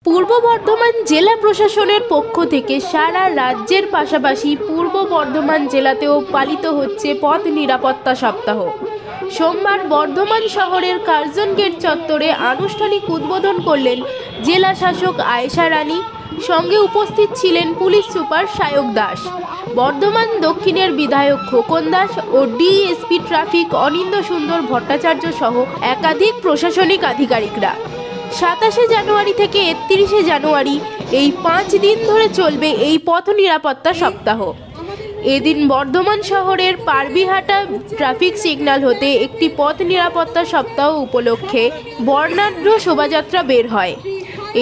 পূর্ব বর্ধমান জেলা প্রশাসনের পক্ষ থেকে সারা রাজ্যের পাশাপাশি পূর্ব বর্ধমান জেলাতেও পালিত হচ্ছে পথ নিরাপত্তা সপ্তাহ। সোমবার বর্ধমান শহরের কার্জন গেট চত্বরে আনুষ্ঠানিক উদ্বোধন করলেন জেলা শাসক আয়েশা রানী। সঙ্গে উপস্থিত ছিলেন পুলিশ সুপার সায়ক দাস, বর্ধমান দক্ষিণের বিধায়ক খোকন দাস ও ডিএসপি ট্রাফিক অনিন্দ সুন্দর ভট্টাচার্য সহ একাধিক প্রশাসনিক আধিকারিকরা। 27শে জানুয়ারি থেকে 31শে জানুয়ারি এই 5 দিন ধরে চলবে এই পথ নিরাপত্তা সপ্তাহ। এদিন বর্ধমান শহরের পারবিহাটা ট্রাফিক সিগন্যাল হতে একটি পথ নিরাপত্তা সপ্তাহ উপলক্ষে বর্ণাঢ্য শোভাযাত্রা বের হয়।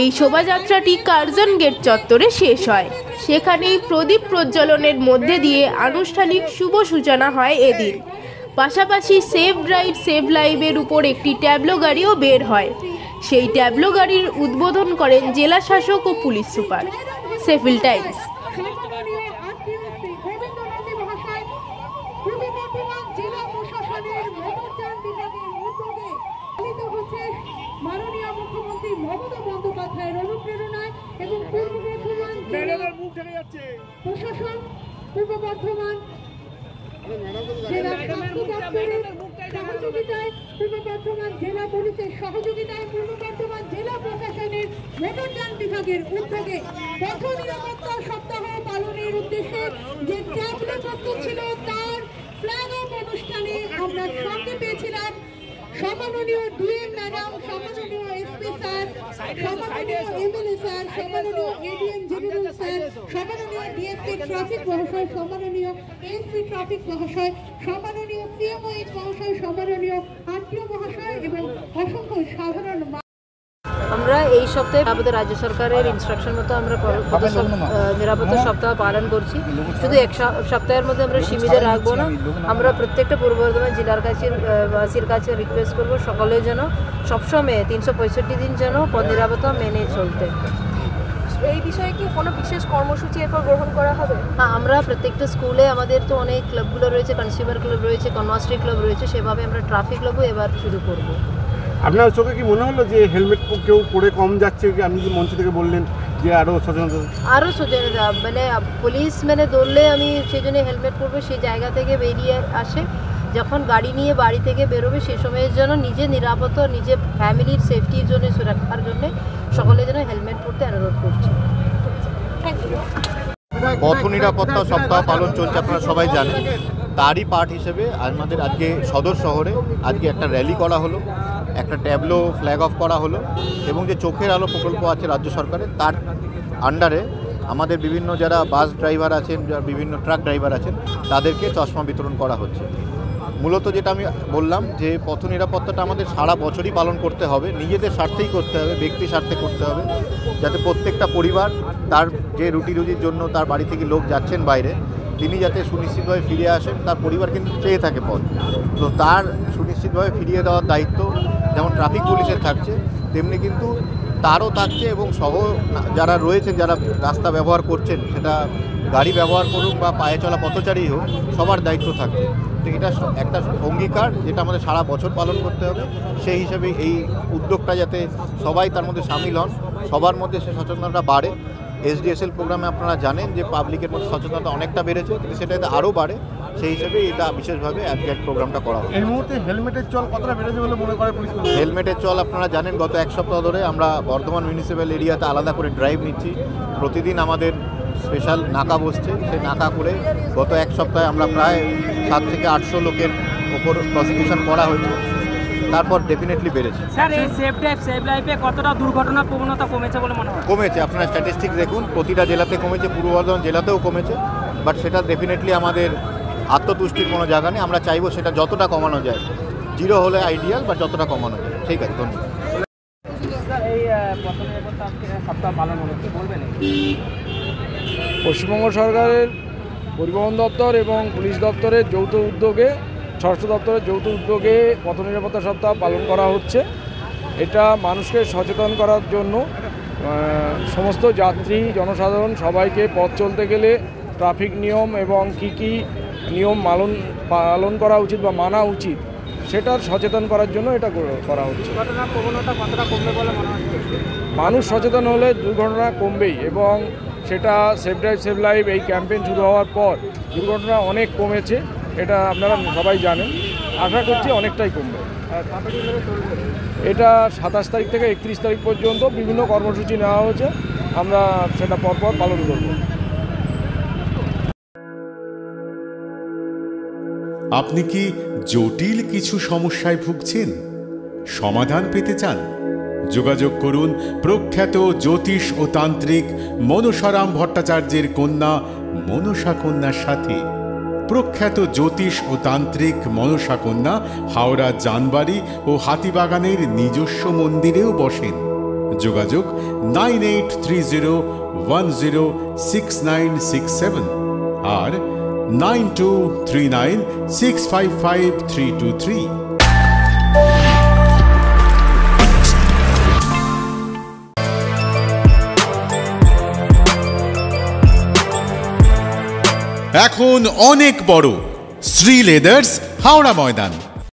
এই শোভাযাত্রাটি কার্জন গেট চত্বরে শেষ হয়। সেখানেই প্রদীপ প্রজ্বলনের মধ্যে দিয়ে আনুষ্ঠানিক শুভ সূচনা হয় এদিন। পাশাপাশি সেভ রাইড সেভ লাইভের উপর একটি ট্যাবলো গাড়িও বের হয়। সেই ট্যাবলো গাড়ির উদ্বোধন করেন জেলা শাসক ও পুলিশ সুপার। সেফিল টাইমস। মাননীয় মুখ্যমন্ত্রী মমতা বন্দ্যোপাধ্যায়ের অনুপ্রেরণায় এবং প্রশাসন পূর্ব বর্ধমান জেলা সহযোগিতায়, পূর্ব বর্ধমান জেলা পুলিশের সহযোগিতায়, পূর্ব বর্ধমান জেলা প্রশাসনের মোটরযান বিভাগের উদ্যোগে পথ নিরাপত্তা সপ্তাহ পালনের উদ্দেশ্যে যে ট্যাবলো প্রস্তুত ছিল তার ফ্ল্যাগ অফ অনুষ্ঠানে আমরা সঙ্গে পেয়েছিলাম সম্মাননীয় ডিএম ম্যাডাম, সম্মাননীয় এসপি স্যার, সম্মাননীয় এমএলএ স্যার, সম্মাননীয় এডিএম জেনারেল স্যার, সম্মাননীয় ডিএসপি ট্রাফিক মহাশয়, সম্মাননীয় এসপি ট্রাফিক মহাশয়, সম্মাননীয় সিএমওএইচ মহাশয়, সম্মাননীয় আরটিও মহাশয় এবং অসংখ্য সাধারণ। আমরা এই সপ্তাহে আমাদের রাজ্য সরকারের ইনস্ট্রাকশন মতো আমরা নিরাপত্তা সপ্তাহ পালন করছি। শুধু এক সপ্তাহের মধ্যে আমরা সীমিত রাখবো না। আমরা প্রত্যেকটা পূর্ব বর্ধমান জেলার বাসীর কাছে রিকোয়েস্ট করবো সকলে যেন সবসময় 365 দিন যেন পথ নিরাপত্তা মেনে চলতে। এই বিষয়ে কি কোনো বিশেষ কর্মসূচি এরপর গ্রহণ করা হবে? হ্যাঁ, আমরা প্রত্যেকটা স্কুলে আমাদের তো অনেক ক্লাবগুলো রয়েছে, কনজিউমার ক্লাব রয়েছে, কনভার্সিটি ক্লাব রয়েছে, সেভাবে আমরা ট্রাফিক ক্লাবও এবার শুরু করব। আপনার চোখে কি মনে হলো যে হেলমেট কেউ পরে কম যাচ্ছে? আপনি যে মঞ্চ থেকে বললেন যে আরও সচেতনতা, মানে পুলিশ ধরলে আমি সেই জন্য হেলমেট পরবো, সেই জায়গা থেকে বেরিয়ে আসে যখন গাড়ি নিয়ে বাড়ি থেকে বেরোবে সেই সময়ের জন্য নিজের নিরাপত্তা, নিজের ফ্যামিলির সেফটির জন্য, সুরক্ষার জন্য সকলে যেন হেলমেট পরতে অনুরোধ করছি। পথ নিরাপত্তা সপ্তাহ পালন চলছে, আপনারা সবাই জানেন। তারই পার্ট হিসেবে আমাদের আজকে সদর শহরে আজকে একটা র্যালি করা হলো, একটা ট্যাবলো ফ্ল্যাগ অফ করা হলো এবং যে চোখের আলো প্রকল্প আছে রাজ্য সরকারের, তার আন্ডারে আমাদের বিভিন্ন যারা বাস ড্রাইভার আছেন, বিভিন্ন ট্রাক ড্রাইভার আছেন, তাদেরকে চশমা বিতরণ করা হচ্ছে। মূলত যেটা আমি বললাম যে পথ নিরাপত্তাটা আমাদের সারা বছরই পালন করতে হবে, নিজেদের স্বার্থেই করতে হবে, ব্যক্তি স্বার্থে করতে হবে, যাতে প্রত্যেকটা পরিবার তার যে রুটির জন্য তার বাড়ি থেকে লোক যাচ্ছেন বাইরে, তিনি যাতে সুনিশ্চিতভাবে ফিরে আসেন। তার পরিবার কিন্তু চেয়ে থাকে পথ, তো তার সুনিশ্চিতভাবে ফিরিয়ে দেওয়ার দায়িত্ব যেমন ট্রাফিক পুলিশের থাকছে, তেমনি কিন্তু তারও থাকছে এবং সহ যারা রয়েছেন, যারা রাস্তা ব্যবহার করছেন, সেটা গাড়ি ব্যবহার করুক বা পায়ে চলা পথচারী হোক, সবার দায়িত্ব থাকছে। তো এটা একটা অঙ্গীকার যেটা আমাদের সারা বছর পালন করতে হবে। সেই হিসাবে এই উদ্যোগটা যাতে সবাই তার মধ্যে সামিল হন, সবার মধ্যে সে সচেতনতা বাড়ে। SDSL প্রোগ্রামে আপনারা জানেন যে পাবলিকের মধ্যে সচেতনতা অনেকটা বেড়েছে, কিন্তু সেটা যাতে আরও বাড়ে সেই হিসেবে এটা বিশেষভাবে আজকে প্রোগ্রামটা করা হয়। এই মুহূর্তে হেলমেটের চল কতটা বেড়েছে বলে মনে করে পুলিশ? হেলমেটের চল আপনারা জানেন, গত এক সপ্তাহ ধরে আমরা বর্ধমান মিউনিসিপ্যাল এরিয়াতে আলাদা করে ড্রাইভ নিচ্ছি। প্রতিদিন আমাদের স্পেশাল নাকা বসছে, সেই নাকা করে গত এক সপ্তাহে আমরা প্রায় 700 থেকে 800 লোকের ওপর প্রসিকিউশন করা হয়েছে। তারপর ডেফিনেটলি বেড়েছে। স্যার, এই সেফ ড্রাইভ সেভ লাইফে কতটা দুর্ঘটনার প্রবণতা কমেছে বলে মনে হয়? কমেছে, আপনারা স্ট্যাটিস্টিক্স দেখুন, প্রতিটা জেলাতে কমেছে, পূর্ব বর্ধমান জেলাতেও কমেছে। বাট সেটা ডেফিনেটলি আমাদের আত্মতুষ্টির কোনো জায়গা নেই। আমরা চাইবো সেটা যতটা কমানো যায়, 0 হলে আইডিয়াল, বা যতটা কমানো যায়। ঠিক আছে, ধন্যবাদ। এই পথ নিরাপত্তা সপ্তাহ পালন হলো, কি বলবেন? পশ্চিমবঙ্গ সরকারের পরিবহন দপ্তর এবং পুলিশ দপ্তরের যৌথ উদ্যোগে, স্বরাষ্ট্র দপ্তরের যৌথ উদ্যোগে পথ নিরাপত্তা সপ্তাহ পালন করা হচ্ছে। এটা মানুষকে সচেতন করার জন্য সমস্ত যাত্রী জনসাধারণ সবাইকে পথ চলতে গেলে ট্রাফিক নিয়ম এবং কি নিয়ম পালন করা উচিত বা মানা উচিত সেটার সচেতন করার জন্য এটা করা হচ্ছে। ঘটনার প্রবণতা কতটা কমবে বলে মনে হচ্ছে? মানুষ সচেতন হলে দুর্ঘটনা কমবেই, এবং সেটা সেফ ড্রাইভ সেভ লাইফ এই ক্যাম্পেইন শুরু হওয়ার পর দুর্ঘটনা অনেক কমেছে, এটা আপনারা সবাই জানেন। আশা করছি অনেকটাই কমবে। এটা 27 তারিখ থেকে 31 তারিখ পর্যন্ত বিভিন্ন কর্মসূচি নেওয়া হয়েছে, আমরা সেটা পরপর পালন করব। আপনি কি জটিল কিছু সমস্যায় ভুগছেন, সমাধান পেতে চান? যোগাযোগ করুন প্রখ্যাত জ্যোতিষ ও তান্ত্রিক মনসারাম ভট্টাচার্যের কন্যা মনসা কন্যার সাথে। প্রখ্যাত জ্যোতিষ ও তান্ত্রিক মনসা কন্যা হাওড়া জানবাড়ি ও হাতিবাগানের নিজস্ব মন্দিরেও বসেন। যোগাযোগ 9830106967 আর 9239655323। এখন অনেক বড় শ্রী লেদার্স হাওড়া ময়দান।